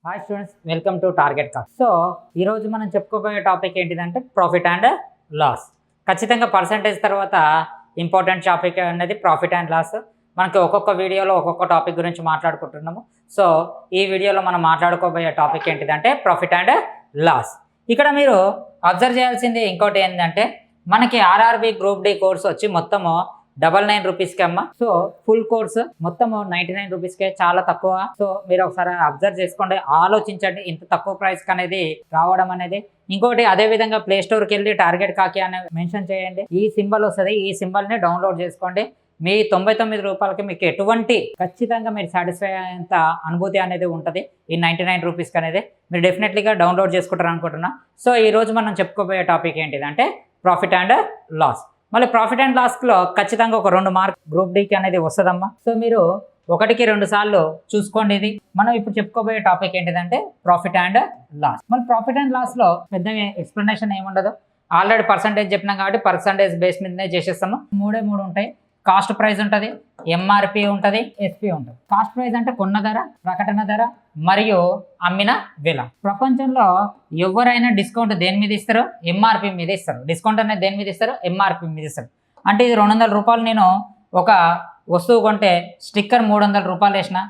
Hi students, welcome to target cost. So ఈరోజు మనం చెప్పుకోబోయే టాపిక్ ఏంటిదంటే ప్రాఫిట్ అండ్ లాస్. ఖచ్చితంగా పర్సంటేజ్ తర్వాత ఇంపార్టెంట్ టాపిక్ అనేది ప్రాఫిట్ అండ్ లాస్. మనకి ఒక్కొక్క వీడియోలో ఒక్కొక్క టాపిక్ గురించి మాట్లాడుకుంటున్నాము. సో ఈ వీడియోలో మనం మాట్లాడుకోబోయే టాపిక్ ఏంటిదంటే ప్రాఫిట్ అండ్ లాస్. ఇక్కడ మీరు అబ్జర్వ్ చేయాల్సింది ఇంకోటి ఏంటంటే మనకి ఆర్ఆర్బి గ్రూప్ డి కోర్స్ వచ్చి మొత్తము 99 రూపీస్కి అమ్మ. సో ఫుల్ కోర్స్ మొత్తం 99 రూపీస్కే, చాలా తక్కువ. సో మీరు ఒకసారి అబ్జర్వ్ చేసుకోండి, ఆలోచించండి ఇంత తక్కువ ప్రైస్కి అనేది రావడం అనేది. ఇంకోటి అదే విధంగా ప్లే స్టోర్కి వెళ్ళి టార్గెట్ కాకి అనే మెన్షన్ చేయండి, ఈ సింబల్ వస్తుంది, ఈ సింబల్ని డౌన్లోడ్ చేసుకోండి. మీ 99 రూపాయలకి మీకు ఎటువంటి ఖచ్చితంగా మీరు సాటిస్ఫై అయ్యేంత అనుభూతి అనేది ఉంటుంది ఈ 99 రూపీస్కి అనేది. మీరు డెఫినెట్లీగా డౌన్లోడ్ చేసుకుంటారు అనుకుంటున్నా. సో ఈరోజు మనం చెప్పుకోబోయే టాపిక్ ఏంటిదంటే ప్రాఫిట్ అండ్ లాస్. మళ్ళీ ప్రాఫిట్ అండ్ లాస్లో ఖచ్చితంగా ఒక 2 మార్క్ గ్రూప్ డికి అనేది వస్తుందమ్మా. సో మీరు 1కి 2 సార్లు చూసుకోండి. ఇది మనం ఇప్పుడు చెప్పుకోబోయే టాపిక్ ఏంటిదంటే ప్రాఫిట్ అండ్ లాస్. మళ్ళీ ప్రాఫిట్ అండ్ లాస్లో పెద్దగా ఎక్స్ప్లెనేషన్ ఏముండదు, ఆల్రెడీ పర్సంటేజ్ చెప్పినాం కాబట్టి పర్సంటేజ్ బేస్ మీదనే చేసేస్తాము. 3 ఉంటాయి. కాస్ట్ ప్రైస్ ఉంటుంది, ఎంఆర్పి ఉంటుంది, ఎస్పి ఉంటుంది. కాస్ట్ ప్రైస్ అంటే కొన్న ధర, ప్రకటన ధర మరియు అమ్మిన వెల. ప్రపంచంలో ఎవరైనా డిస్కౌంట్ దేని మీద ఇస్తారో ఎంఆర్పి మీద ఇస్తారు. డిస్కౌంట్ అనేది దేని మీద ఇస్తారు, ఎంఆర్పి మీద ఇస్తారు. అంటే ఇది 200 రూపాయలు నేను ఒక వస్తువు కొంటే స్టిక్కర్ 300 రూపాయలు వేసిన,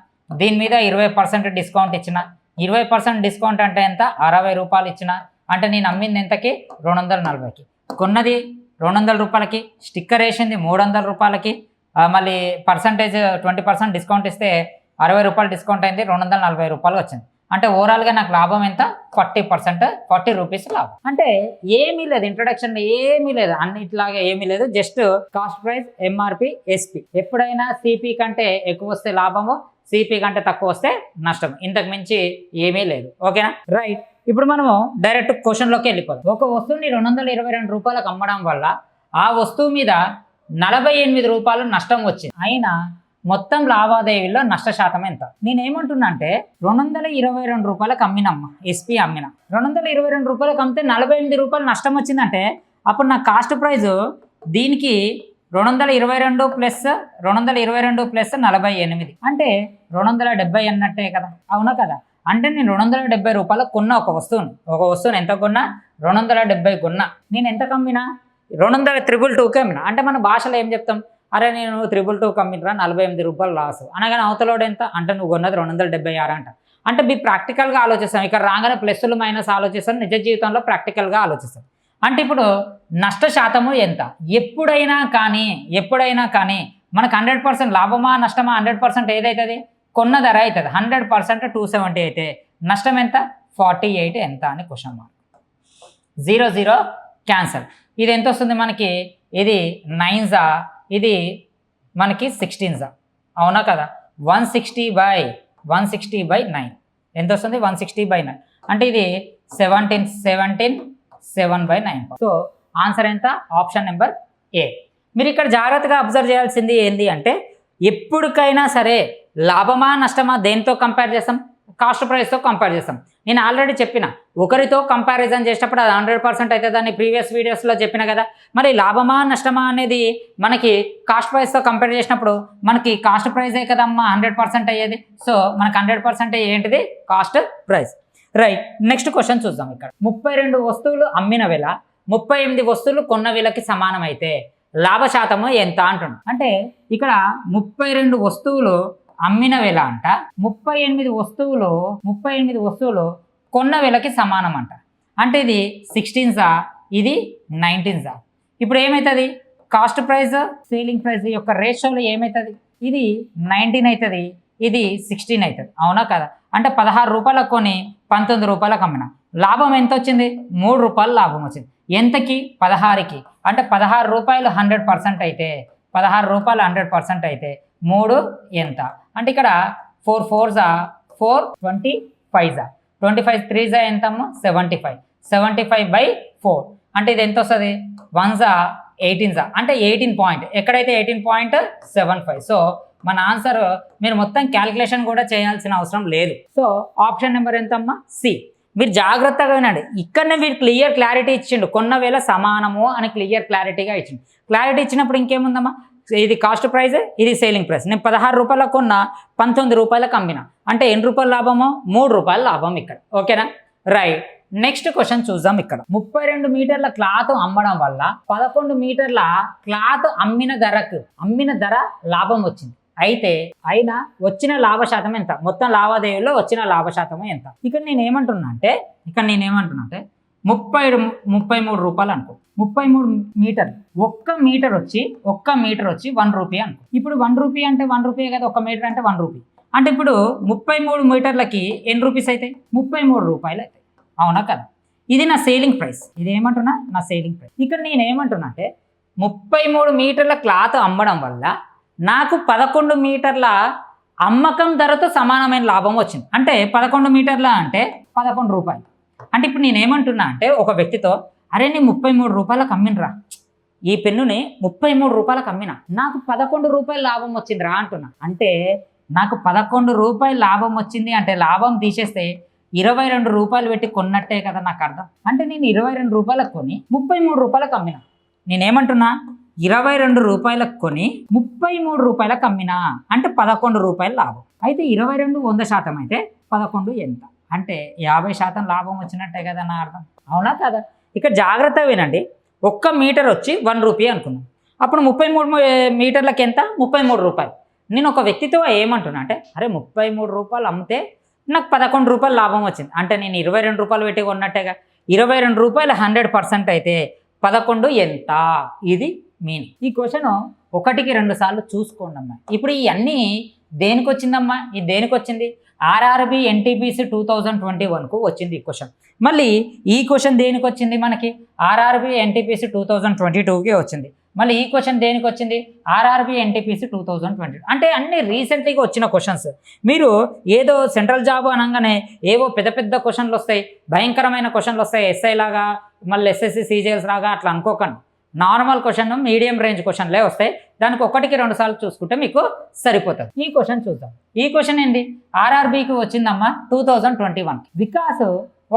దీని మీద 20% డిస్కౌంట్ ఇచ్చిన. 20% డిస్కౌంట్ అంటే ఎంత, 60 రూపాయలు ఇచ్చిన. అంటే నేను అమ్మింది ఎంతకి, 240కి. కొన్నది 200 రూపాయలకి, స్టిక్కర్ వేసింది 300 రూపాయలకి, మళ్ళీ పర్సంటేజ్ 20% డిస్కౌంట్ ఇస్తే 60 రూపాయలు డిస్కౌంట్ అయింది, 240 రూపాయలు వచ్చింది. అంటే ఓవరాల్గా నాకు లాభం ఎంత, 40%, 40 రూపీస్ లాభం. అంటే ఏమీ లేదు, ఇంట్రొడక్షన్ ఏమీ లేదు, అన్నిట్లాగా ఏమీ లేదు. Just cost price, MRP, SP. ఎప్పుడైనా సిపి కంటే ఎక్కువ వస్తే లాభము, సిపి కంటే తక్కువ వస్తే నష్టం. ఇంతకు మించి ఏమీ లేదు. ఓకేనా, రైట్. ఇప్పుడు మనము డైరెక్ట్ క్వశ్చన్లోకి వెళ్ళిపోదాం. ఒక వస్తువుని 222 రూపాయలకు అమ్మడం వల్ల ఆ వస్తువు మీద 48 రూపాయలు నష్టం వచ్చింది. అయినా మొత్తం లావాదేవీల్లో నష్ట శాతం ఎంత? నేనేమంటున్నా అంటే 222 రూపాయలకు అమ్మినమ్మా, ఎస్పీ అమ్మిన. 222 రూపాయలకు అమ్మితే 48 రూపాయలు నష్టం వచ్చిందంటే అప్పుడు నా కాస్ట్ ప్రైజు దీనికి 222 ప్లస్ 48 అంటే 270 అన్నట్టే కదా, అవునా కదా? అంటే నేను 270 రూపాయలకు కొన్న ఒక వస్తువుని ఎంత కొన్నా, 270 కొన్నా. నేను ఎంత కమ్మినా, 200,222కి అమ్మినా. అంటే మన భాషలో ఏం చెప్తాం, అరే నేను 222కి అమ్మినరా, 48 రూపాయలు లాసు అనగానే అవతలోడు ఎంత అంటే నువ్వు కొన్నది 276 అంట. అంటే మీ ప్రాక్టికల్గా ఆలోచిస్తాం. ఇక్కడ రాగానే ప్లస్లు మైనస్ ఆలోచిస్తాం, నిజ జీవితంలో ప్రాక్టికల్గా ఆలోచిస్తాం. అంటే ఇప్పుడు నష్ట శాతము ఎంత? ఎప్పుడైనా కానీ మనకు 100% లాభమా నష్టమా, 100% ఏదైతుంది, కొన్న ధర అవుతుంది. 100% 270 అయితే నష్టం ఎంత, 48 ఎంత అని క్వశ్చన్ మార్క్. 0 క్యాన్సల్. ఇది ఎంత వస్తుంది మనకి, ఇది 9 ఇది మనకి 16 అవునా కదా? 160/9 ఎంత వస్తుంది, 160/9 అంటే ఇది 7/9. సో ఆన్సర్ ఎంత, ఆప్షన్ నెంబర్ ఏ. మీరు ఇక్కడ జాగ్రత్తగా అబ్జర్వ్ చేయాల్సింది ఏంటి అంటే ఎప్పటికైనా సరే లాభమా నష్టమా దేనితో కంపేర్ చేస్తాం, కాస్ట్ ప్రైస్తో కంపేర్ చేస్తాం. నేను ఆల్రెడీ చెప్పిన, ఒకరితో కంపారిజన్ చేసేటప్పుడు అది 100% అయితే దాన్ని ప్రీవియస్ వీడియోస్లో చెప్పిన కదా. మరి లాభమా నష్టమా అనేది మనకి కాస్ట్ ప్రైస్తో కంపేర్ చేసినప్పుడు మనకి కాస్ట్ ప్రైజే కదమ్మా 100% అయ్యేది. సో మనకు 100% ఏంటిది, cost price. Right, next question చూద్దాం. ఇక్కడ 32 వస్తువులు అమ్మిన వెల 38 వస్తువులు కొన్న వెలకి సమానం అయితే లాభ శాతము ఎంత అంటున్నాడు. అంటే ఇక్కడ 32 వస్తువులు అమ్మిన వెల అంట, 38 వస్తువులు కొన్న వెలకి సమానం అంట. అంటే ఇది 16 ఇది 19. ఇప్పుడు ఏమవుతుంది, కాస్ట్ ప్రైస్ సేలింగ్ ప్రైస్ యొక్క రేషియోలో ఏమవుతుంది, ఇది 19 అవుతుంది, ఇది 16 అవుతుంది, అవునా కదా? అంటే 16 రూపాయలకు కొని 19 రూపాయలకు అమ్మిన. లాభం ఎంత వచ్చింది, 3 రూపాయలు లాభం వచ్చింది. ఎంతకి, 16కి. అంటే 16 రూపాయలు 100% అయితే, 16 రూపాయలు 100% అయితే 3 ఎంత అంటే ఇక్కడ 4 4s 4, 25 25 3s ఎంతమ్మా, 75. 75/4 అంటే ఇది ఎంత వస్తుంది, 1s 18 అంటే 18 పాయింట్. ఎక్కడైతే 18.75. సో మన ఆన్సర్ మీరు మొత్తం క్యాలిక్యులేషన్ కూడా చేయాల్సిన అవసరం లేదు. సో ఆప్షన్ నెంబర్ ఎంతమ్మా, సి. మీరు జాగ్రత్తగా వినండి, ఇక్కడనే మీరు క్లియర్ క్లారిటీ ఇచ్చిండు, కొన్న వేళ సమానము అని క్లియర్ క్లారిటీగా ఇచ్చిండు. క్లారిటీ ఇచ్చినప్పుడు ఇంకేముందమ్మా, ఇది కాస్ట్ ప్రైస్, ఇది సేలింగ్ ప్రైస్. నేను 16 రూపాయలకు కొన్న, 19 రూపాయలకు అమ్మిన, అంటే ఎన్ని రూపాయలు లాభమో 3 రూపాయల లాభం ఇక్కడ. ఓకేనా, రైట్. నెక్స్ట్ క్వశ్చన్ చూద్దాం. ఇక్కడ 32 మీటర్ల క్లాత్ అమ్మడం వల్ల 11 మీటర్ల క్లాత్ అమ్మిన ధర లాభం వచ్చింది. అయినా వచ్చిన లాభ శాతం ఎంత? మొత్తం లావాదేవీలో వచ్చిన లాభ శాతం ఎంత? ఇక్కడ నేను ఏమంటున్నా అంటే 33 రూపాయలు అనుకో. 33 మీటర్లు, ఒక్క మీటర్ వచ్చి 1 రూపీ అనుకో. ఇప్పుడు 1 రూపీ అంటే 1 రూపీ కదా, 1 మీటర్ అంటే 1 రూపీ. అంటే ఇప్పుడు 33 మీటర్లకి ఎన్ని రూపీస్ అవుతాయి? 33 రూపాయలు అవుతాయి. అవునా కదా? ఇది నా సేలింగ్ ప్రైస్. ఇది ఏమంటున్నా? నా సేలింగ్ ప్రైస్. ఇక్కడ నేను ఏమంటున్నా అంటే 33 మీటర్ల క్లాత్ అమ్మడం వల్ల నాకు 11 మీటర్ల అమ్మకం ధరతో సమానమైన లాభం వచ్చింది. అంటే 11 మీటర్ల అంటే 11 రూపాయలు. అంటే ఇప్పుడు నేను ఏమంటున్నా అంటే ఒక వ్యక్తితో, అరే నేను 33 రూపాయలకు అమ్మినరా, ఈ పెన్నుని 33 రూపాయలకు అమ్మిన, నాకు 11 రూపాయలు లాభం వచ్చిందిరా అంటున్నా. అంటే నాకు 11 రూపాయలు లాభం వచ్చింది అంటే లాభం తీసేస్తే 22 రూపాయలు పెట్టి కొన్నట్టే కదా నాకు అర్థం. అంటే నేను 22 రూపాయలకు కొని 33 రూపాయలకు అమ్మిన. నేనేమంటున్నా? 22 రూపాయలకు కొని 33 రూపాయలకు అమ్మినా అంటే 11 రూపాయలు లాభం. అయితే 22 100% అయితే 11 ఎంత? అంటే 50% లాభం వచ్చినట్టే కదా నా అర్థం. అవునా కదా? ఇక్కడ జాగ్రత్తగా వినండి. 1 మీటర్ వచ్చి 1 రూపీ అనుకున్నాం. అప్పుడు 33 మీటర్లకు ఎంత? 33 రూపాయలు. నేను ఒక వ్యక్తితో ఏమంటున్నా అంటే, అరే 33 రూపాయలు అమ్మితే నాకు 11 రూపాయలు లాభం వచ్చింది. అంటే నేను 22 రూపాయలు పెట్టి కొన్నట్టేగా. 22 రూపాయలు 100% అయితే 11 ఎంత? ఇది మీనింగ్. ఈ క్వశ్చన్ 1కి 2 సార్లు చూసుకోండి అమ్మా. ఇప్పుడు ఇవన్నీ దేనికి వచ్చిందమ్మా? ఇది దేనికి వచ్చింది? ఆర్ఆర్బి ఎన్టీపీసీ 2021కు వచ్చింది ఈ క్వశ్చన్. మళ్ళీ ఈ క్వశ్చన్ దేనికి వచ్చింది? మనకి ఆర్ఆర్బి ఎన్టీపీసీ 2022కి వచ్చింది. మళ్ళీ ఈ క్వశ్చన్ దేనికి వచ్చింది? RRB NTPC 2022. అంటే అన్ని రీసెంట్లీగా వచ్చిన క్వశ్చన్స్. మీరు ఏదో సెంట్రల్ జాబ్ అనగానే ఏవో పెద్ద పెద్ద క్వశ్చన్లు వస్తాయి, భయంకరమైన క్వశ్చన్లు వస్తాయి, ఎస్ఐ లాగా, మళ్ళీ ఎస్ఎస్సి సీజీఎల్స్ లాగా అట్లా అనుకోకండి. నార్మల్ క్వశ్చన్, మీడియం రేంజ్ క్వశ్చన్లే వస్తాయి. దానికి 1కి 2 సార్లు చూసుకుంటే మీకు సరిపోతుంది. ఈ క్వశ్చన్ చూద్దాం. ఈ క్వశ్చన్ ఏంది? ఆర్ఆర్బీకి వచ్చిందమ్మా 2021. వికాస్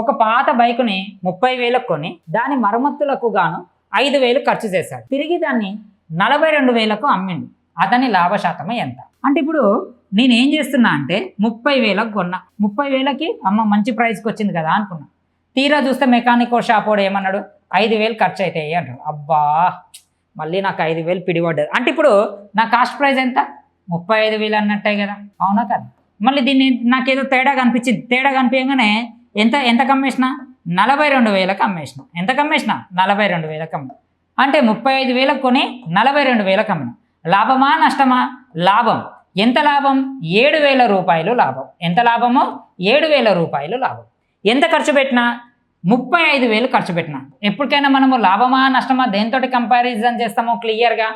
ఒక పాత బైకుని 30,000కు కొని దాని మరమ్మతులకు గాను 5,000 ఖర్చు చేశాడు. తిరిగి దాన్ని 42,000కు అమ్మిండు. అతని లాభ శాతం ఎంత? అంటే ఇప్పుడు నేనేం చేస్తున్నా అంటే 30,000కు కొన్నా, 30,000కి అమ్మ మంచి ప్రైస్కి వచ్చింది కదా అనుకున్నా. తీరా చూస్తే మెకానిక్ షాప్ వాడు ఏమన్నాడు? 5,000 ఖర్చు అవుతాయి అంటాడు. అబ్బా, మళ్ళీ నాకు 5,000 పిడిపడ్డది. అంటే ఇప్పుడు నా కాస్ట్ ప్రైస్ ఎంత? 35,000 అన్నట్టే కదా. అవునా కదా? మళ్ళీ దీన్ని నాకేదో తేడా కనిపించింది. తేడా కనిపించగానే ఎంత కమ్మేసిన? 42,000కి అమ్మేసిన. ఎంత కమ్మేసిన? 42,000కి అమ్మిన. అంటే 35,000కు కొని 42,000కి అమ్మిన. లాభమా నష్టమా? లాభం. ఎంత లాభం? 7,000 రూపాయలు లాభం. ఎంత లాభమో? 7,000 రూపాయలు లాభం. ఎంత ఖర్చు పెట్టినా? 35,000 ఖర్చు పెట్టినా. ఎప్పటికైనా మనము లాభమా నష్టమా దేంతో కంపారిజన్ చేస్తామో? క్లియర్గా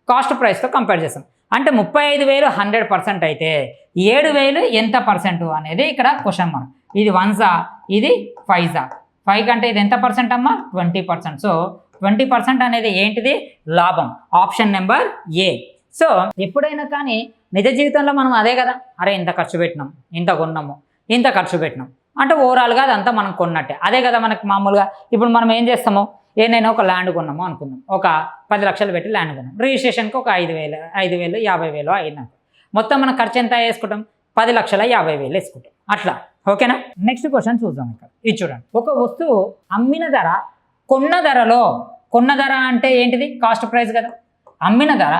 కాస్ట్ ప్రైస్తో కంపేర్ చేస్తాం. అంటే 35,000 100% అయితే 7,000 ఎంత పర్సెంట్ అనేది ఇక్కడ క్వశ్చన్ మార్క్. ఇది 1జా, ఇది 5జా? 5 కంటే ఇది ఎంత పర్సెంట్ అమ్మా? 20%. సో 20% అనేది ఏంటిది? లాభం. ఆప్షన్ నెంబర్ ఏ. సో ఎప్పుడైనా కానీ నిజ జీవితంలో మనం అదే కదా, అరే ఇంత ఖర్చు పెట్టినాం, ఇంత కొన్నాము, ఇంత ఖర్చు పెట్టినాం అంటే ఓవరాల్గా అదంతా మనం కొన్నట్టే. అదే కదా మనకు మామూలుగా. ఇప్పుడు మనం ఏం చేస్తామో, ఏదైనా ఒక ల్యాండ్ కొన్నాము అనుకుందాం, ఒక 10 లక్షలు పెట్టి ల్యాండ్ కొన్నాం, రిజిస్ట్రేషన్కి ఒక 5,000, 50,000 అయినాక మొత్తం మనం ఖర్చు ఎంత వేసుకుంటాం? 10,50,000 వేసుకుంటాం. అట్లా. ఓకేనా? నెక్స్ట్ క్వశ్చన్ చూద్దాం. ఇక్కడ ఇది చూడండి. ఒక వస్తువు అమ్మిన ధర కొన్న ధర అంటే ఏంటిది? కాస్ట్ ప్రైస్ కదా. అమ్మిన ధర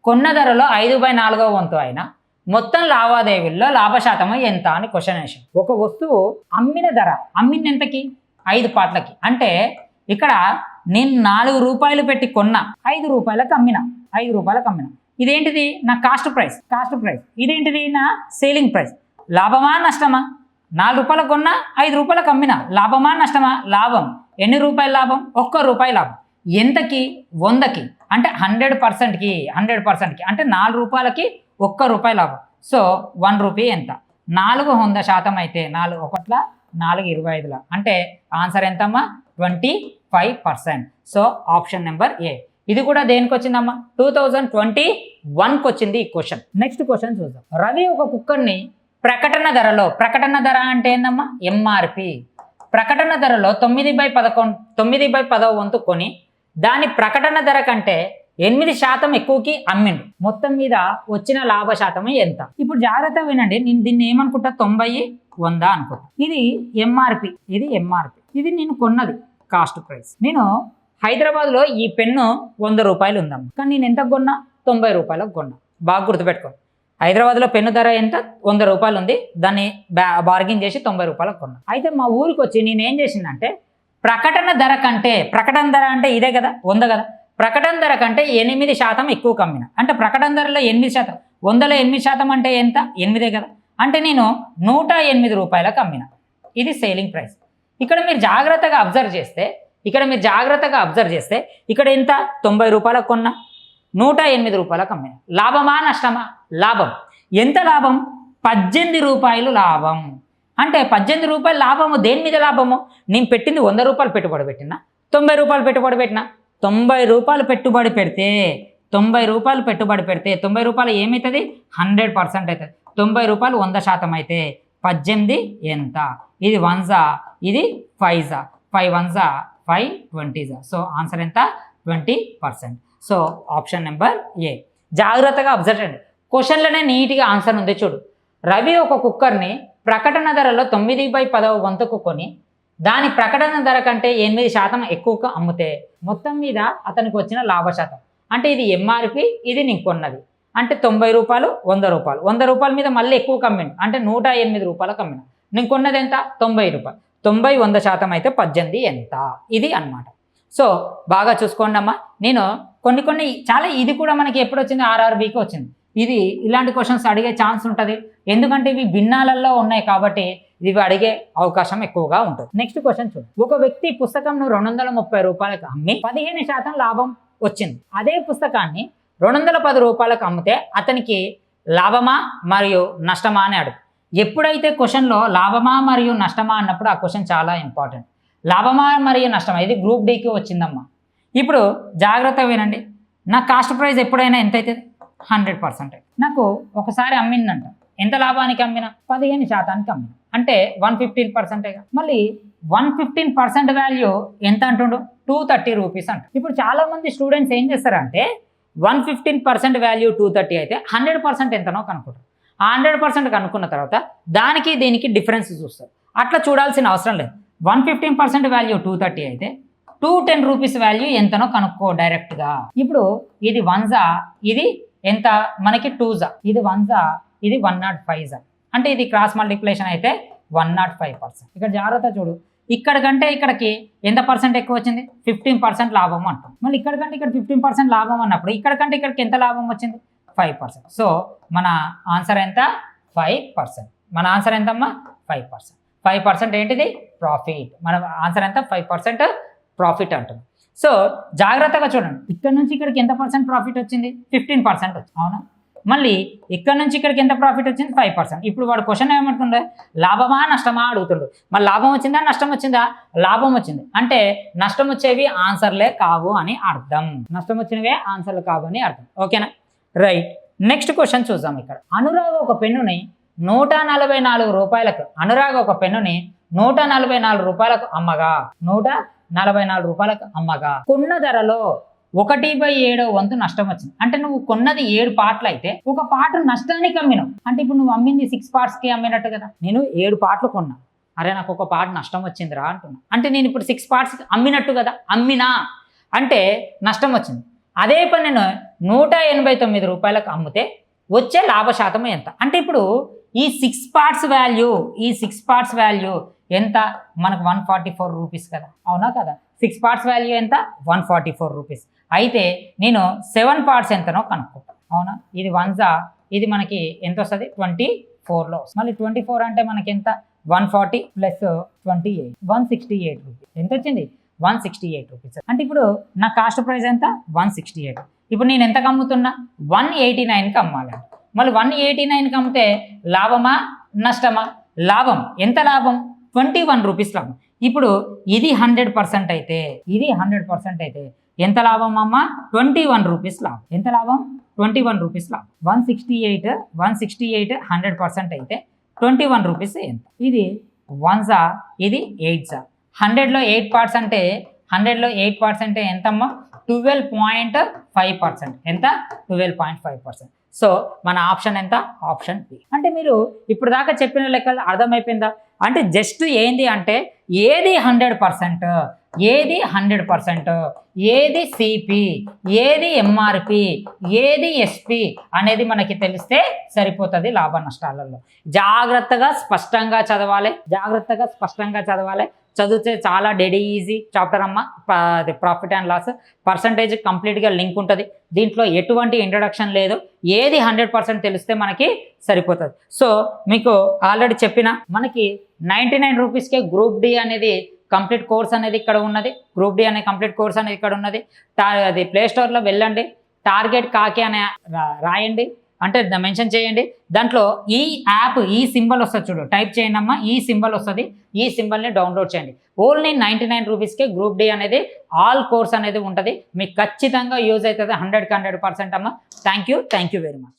కొన్న ధరలో 5/4 వంతు అయినా మొత్తం లావాదేవీల్లో లాభ శాతం ఎంత అని క్వశ్చన్ వేసాం. ఒక వస్తువు అమ్మిన ధర, అమ్మింది ఎంతకి? 5 పాటలకి. అంటే ఇక్కడ నేను 4 రూపాయలు పెట్టి కొన్నా, 5 రూపాయలకు అమ్మిన. ఇదేంటిది? నా కాస్ట్ ప్రైస్. ఇదేంటిది? నా సేలింగ్ ప్రైస్. లాభమా నష్టమా? 4 రూపాయలకు కొన్నా, 5 రూపాయలకు అమ్మిన. లాభమా నష్టమా? లాభం. ఎన్ని రూపాయలు లాభం? 1 రూపాయి లాభం. ఎంతకి? 100కి. అంటే 100%కి అంటే 4 రూపాయలకి 1 రూపాయి లాభం. సో 1 రూపీ ఎంత? 4 100% అయితే 4 1ల 4 25ల అంటే ఆన్సర్ ఎంతమ్మా? 25%. సో ఆప్షన్ నెంబర్ ఏ. ఇది కూడా దేనికి వచ్చిందమ్మా? 2021కి వచ్చింది ఈ క్వశ్చన్. నెక్స్ట్ క్వశ్చన్ చూద్దాం. రవి ఒక కుక్కర్ని ప్రకటన ధర అంటే ఏందమ్మా? ఎంఆర్పి. ప్రకటన ధరలో 9/10 వంతు కొని దాని ప్రకటన ధర కంటే 8% ఎక్కువకి అమ్మిండు, మొత్తం మీద వచ్చిన లాభ శాతం ఎంత? ఇప్పుడు జాగ్రత్తగా వినండి, నేను దీన్ని ఏమనుకుంటా, 90 100 అనుకుంటా. ఇది ఎంఆర్పి, ఇది నేను కొన్నది కాస్ట్ ప్రైస్. నేను హైదరాబాద్లో ఈ పెన్ను 100 రూపాయలు ఉందమ్మా, కానీ నేను ఎంత కొన్నా? 90 రూపాయలకు కొన్నా. బాగా గుర్తుపెట్టుకో, హైదరాబాద్లో పెన్ను ధర ఎంత? 100 రూపాయలు ఉంది, దాన్ని బార్గెన్ చేసి 90 రూపాయలకు కొన్నా. అయితే మా ఊరికి వచ్చి నేను ఏం చేసిందంటే, ప్రకటన ధర అంటే ఇదే కదా 100 కదా, ప్రకటన ధర కంటే 8% ఎక్కువ కమ్మిన. అంటే ప్రకటన ధరలో 8%, 100లో 8% అంటే ఎంత? 8 కదా. అంటే నేను 108 రూపాయలకు అమ్మిన. ఇది సేలింగ్ ప్రైస్. ఇక్కడ మీరు జాగ్రత్తగా అబ్జర్వ్ చేస్తే ఇక్కడ ఎంత? 90 రూపాయలకు కొన్నా, 108 రూపాయలకు అమ్మిన. లాభమా నష్టమా? లాభం. ఎంత లాభం? 18 రూపాయలు లాభం. అంటే 18 రూపాయలు లాభము. దేని మీద లాభము? నేను పెట్టింది 100 రూపాయలు పెట్టుబడి పెట్టినా, 90 రూపాయలు పెట్టుబడి పెట్టినా. 90 రూపాయలు పెట్టుబడి పెడితే 90 రూపాయలు ఏమవుతుంది? 100% అవుతుంది. 90 రూపాయలు 100% అయితే 18 ఎంత? ఇది 1 ఇది 5 5 1 5 20. సో ఆన్సర్ ఎంత? 20%. సో ఆప్షన్ నెంబర్ ఏ. జాగ్రత్తగా అబ్జర్వ్ చేయండి, క్వశ్చన్లోనే నీట్గా ఆన్సర్ ఉంది చూడు. రవి ఒక కుక్కర్ని ప్రకటన ధరలో 9/10 వంతుకు కొని దాని ప్రకటన ధర కంటే 8% ఎక్కువగా అమ్మితే మొత్తం మీద అతనికి వచ్చిన లాభ శాతం అంటే ఇది ఎంఆర్పి, ఇది నేను కొన్నది అంటే 90 రూపాయలు 100 రూపాయలు. 100 రూపాయల మీద మళ్ళీ ఎక్కువ కమ్మిండు అంటే 108 రూపాయలకు అమ్మిన. నేను కొన్నది ఎంత? 90 రూపాయలు. 90 100% అయితే 18 ఎంత? ఇది అన్నమాట. సో బాగా చూసుకోండి అమ్మా. నేను కొన్ని చాలా, ఇది కూడా మనకి ఎప్పుడు వచ్చింది? ఆర్ఆర్బీకి వచ్చింది. ఇది ఇలాంటి క్వశ్చన్స్ అడిగే ఛాన్స్ ఉంటుంది, ఎందుకంటే ఇవి భిన్నాలలో ఉన్నాయి కాబట్టి ఇవి అడిగే అవకాశం ఎక్కువగా ఉంటుంది. నెక్స్ట్ క్వశ్చన్ చూడండి. ఒక వ్యక్తి పుస్తకంను 230 రూపాయలకు అమ్మి 15% లాభం వచ్చింది. అదే పుస్తకాన్ని 210 రూపాయలకు అమ్మితే అతనికి లాభమా మరియు నష్టమా అని అడుగు. ఎప్పుడైతే క్వశ్చన్లో లాభమా మరియు నష్టమా అన్నప్పుడు ఆ క్వశ్చన్ చాలా ఇంపార్టెంట్. లాభమా మరియు నష్టమా, ఇది గ్రూప్ డికి వచ్చిందమ్మా. ఇప్పుడు జాగ్రత్తగా వినండి, నా కాస్ట్ ప్రైస్ ఎప్పుడైనా ఎంత అవుతుంది? 100%. నాకు ఒకసారి అమ్మిందంట, ఎంత లాభానికి అమ్మిన? 15% అమ్మిన, అంటే 115%. మళ్ళీ 115% వాల్యూ ఎంత అంటుండు? 230 రూపీస్ అంట. ఇప్పుడు చాలామంది స్టూడెంట్స్ ఏం చేస్తారంటే 115% వాల్యూ 230 అయితే 100% ఎంతనో కనుక్కుంటారు. ఆ 100% కనుక్కున్న తర్వాత దానికి దీనికి డిఫరెన్స్ చూస్తారు. అట్లా చూడాల్సిన అవసరం లేదు. 115% వాల్యూ 230 అయితే 210 రూపీస్ వాల్యూ ఎంతనో కనుక్కో డైరెక్ట్గా. ఇప్పుడు ఇది 1 ఇది ఎంత? మనకి 2 ఇది 1 ఇది 105. అంటే ఇది క్రాస్ మల్టిప్లికేషన్ అయితే 105%. ఇక్కడ జాగ్రత్త చూడు, ఇక్కడ కంటే ఇక్కడికి ఎంత పర్సెంట్ ఎక్కువ వచ్చింది? 15% లాభం అంటాం. మళ్ళీ ఇక్కడ కంటే ఇక్కడ 15% లాభం అన్నప్పుడు ఇక్కడ కంటే ఇక్కడికి ఎంత లాభం వచ్చింది? 5%. సో మన ఆన్సర్ ఎంత? 5%. మన ఆన్సర్ ఎంతమ్మా? 5%. 5% ఏంటిది? ప్రాఫిట్. మన ఆన్సర్ ఎంత? 5% ప్రాఫిట్ అంటుంది. సో జాగ్రత్తగా చూడండి, ఇక్కడ నుంచి ఇక్కడికి ఎంత పర్సెంట్ ప్రాఫిట్ వచ్చింది? 15% వచ్చింది, అవునా? మళ్ళీ ఇక్కడ నుంచి ఇక్కడికి ఎంత ప్రాఫిట్ వచ్చింది? 5%. ఇప్పుడు వాడు క్వశ్చన్ ఏమంటుండే? లాభమా నష్టమా అడుగుతుండు. మరి లాభం వచ్చిందా నష్టం వచ్చిందా? లాభం వచ్చింది. అంటే నష్టం వచ్చేవి ఆన్సర్లే కావు అని అర్థం. నష్టం వచ్చినవే ఆన్సర్లు కావు అని అర్థం. ఓకేనా? రైట్. నెక్స్ట్ క్వశ్చన్ చూద్దాం. ఇక్కడ అనురాగ్ ఒక పెన్నుని 144 రూపాయలకు 144 రూపాయలకు అమ్మగా 144 రూపాయలకు అమ్మగా కొన్న ధరలో 1/7 వంతు నష్టం వచ్చింది. అంటే నువ్వు కొన్నది 7 పార్ట్లు అయితే ఒక పార్ట్ నష్టానికి అమ్మినావు. అంటే ఇప్పుడు నువ్వు అమ్మింది 6 పార్ట్స్కి అమ్మినట్టు కదా. నేను 7 పార్ట్లు కొన్నా, అరే నాకు ఒక పార్ట్ నష్టం వచ్చిందిరా అంటున్నా. అంటే నేను ఇప్పుడు 6 పార్ట్స్ అమ్మినట్టు కదా. అమ్మినా అంటే నష్టం వచ్చింది. అదే పని నేను 189 రూపాయలకు అమ్మితే వచ్చే లాభ శాతం ఎంత? అంటే ఇప్పుడు ఈ 6 పార్ట్స్ వాల్యూ ఎంత? మనకు 144 రూపీస్ కదా, అవునా కదా? 6 పార్ట్స్ వాల్యూ ఎంత? 144 రూపీస్. అయితే నేను 7 పార్ట్స్ ఎంతనో కనుక్కుంటా, అవునా? ఇది 1 ఇది మనకి ఎంత వస్తుంది? 24లో. మళ్ళీ 24 అంటే మనకి ఎంత? 140 ప్లస్ 28 168 రూపీస్. ఎంత వచ్చింది? 168 రూపీస్. అంటే ఇప్పుడు నా కాస్ట్ ప్రైస్ ఎంత? 168. ఇప్పుడు నేను ఎంతకు అమ్ముతున్నా? 189కి అమ్మాలండి. మళ్ళీ 189కి అమ్మితే లాభమా నష్టమా? లాభం. ఎంత లాభం? 21 రూపీస్ లాభం. ఇప్పుడు ఇది 100% అయితే ఎంత లాభం అమ్మ? 21 రూపీస్ లాభం. ఎంత లాభం? 21 రూపీస్ లాభం. 168 100% అయితే 21 రూపీస్ ఎంత? ఇది 1 ఇది 8 100లో 8 పార్ట్స్ అంటే ఎంతమ్మా? 12.5 5%. ఎంత? 12.5%. సో మన ఆప్షన్ ఎంత? Option B. అంటే మీరు ఇప్పుడు దాకా చెప్పిన లెక్కలు అర్థమైపోయిందా? అంటే జస్ట్ ఏంది అంటే ఏది 100%, ఏది 100%, ఏది సిపి, ఏది ఎంఆర్పి, ఏది ఎస్పి అనేది మనకి తెలిస్తే సరిపోతుంది లాభ నష్టాలలో. జాగ్రత్తగా స్పష్టంగా చదవాలి, చదివితే చాలా డెడీ ఈజీ చాప్టర్ అమ్మ. ప్రాఫిట్ అండ్ లాస్ పర్సంటేజ్ కంప్లీట్గా లింక్ ఉంటుంది, దీంట్లో ఎటువంటి ఇంట్రడక్షన్ లేదు. ఏది 100% తెలిస్తే మనకి సరిపోతుంది. సో మీకు ఆల్రెడీ చెప్పిన మనకి 99 రూపీస్కే గ్రూప్ డి అనేది కంప్లీట్ కోర్స్ అనేది ఇక్కడ ఉన్నది. గ్రూప్ డి అనే కంప్లీట్ కోర్స్ అనేది ఇక్కడ ఉన్నది. అది ప్లే స్టోర్లో వెళ్ళండి, టార్గెట్ కాకి అనే రాయండి, అంటే మెన్షన్ చేయండి. దాంట్లో ఈ యాప్, ఈ సింబల్ వస్తుంది చూడు, టైప్ చేయండి అమ్మా, ఈ సింబల్ వస్తుంది, ఈ సింబల్ని డౌన్లోడ్ చేయండి. ఓన్లీ 99 రూపీస్కే గ్రూప్ డి అనేది ఆల్ కోర్స్ అనేది ఉంటుంది. మీకు ఖచ్చితంగా యూజ్ అవుతుంది 100% అమ్మ. Thank you very much.